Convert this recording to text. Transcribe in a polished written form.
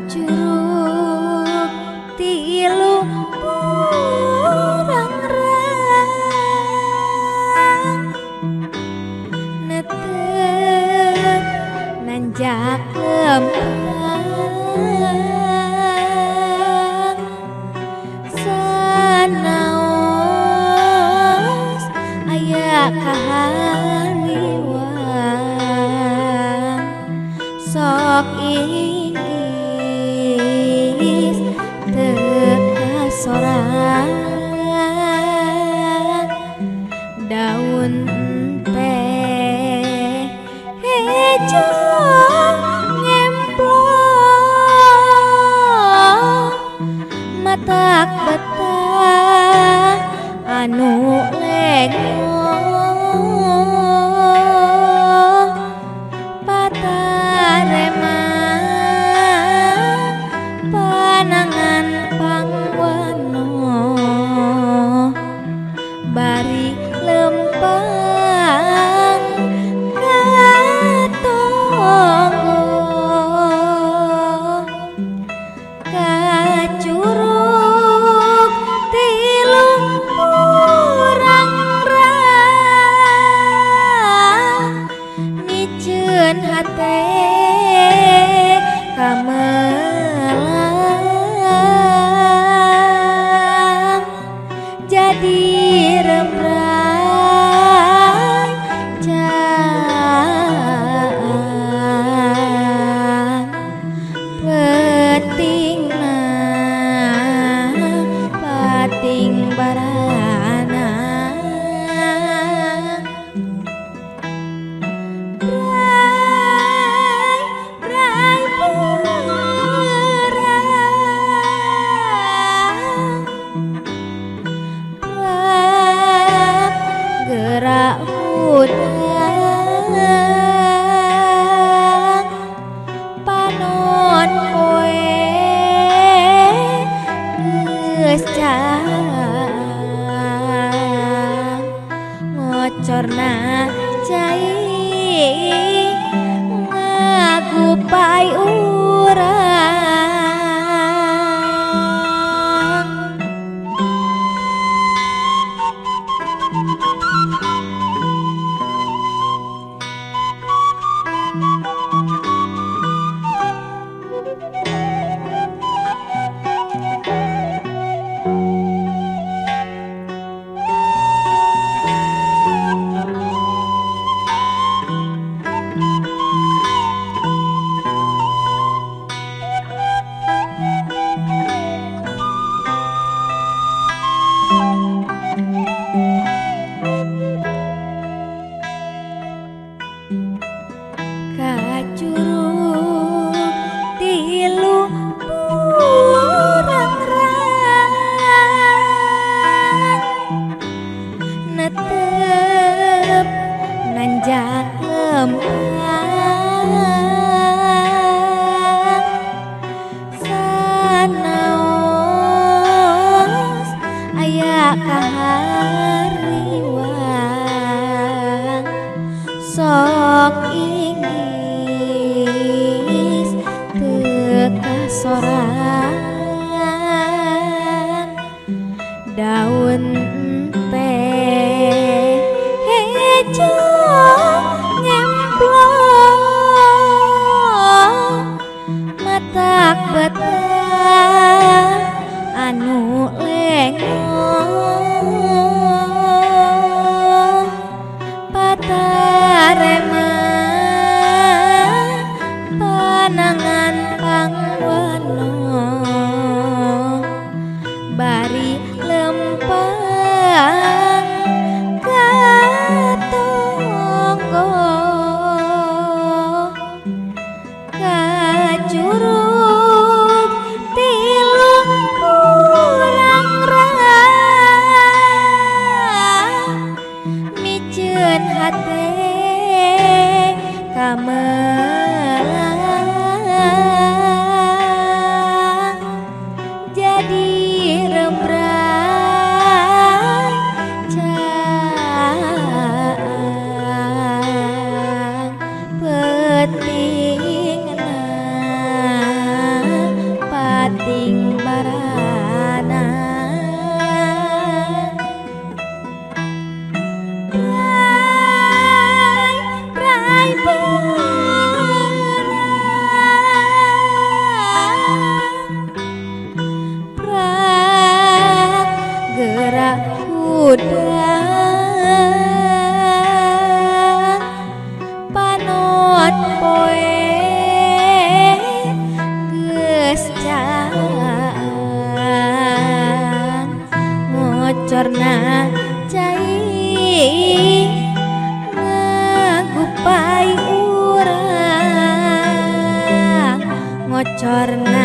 Curug tilu burangrang netep nanjak lempang sanaos aya kahariwang sok inggis teka sorang daun teh hejo ngemplong matak betah anu lengoh patarema panangan pangwano bari lempang katonggo kacurug tilu burangrang miceun hate kamelang jadi rembrang jang petingna pating barana bray bray perang gerak hudang panon poe geus jang ngocorna cai ngagupai urang kacurug tilu burangrang netep nanjak lempang sanaos aya kahariwang sok inggis teka sorang daun teh hejo ngemplong matak betah anu lengoh patarema panangan pangwano bari lempang katonggo kacurug tilu burangrang miceun hate kamelang jadi rembrang jang petingna bocorna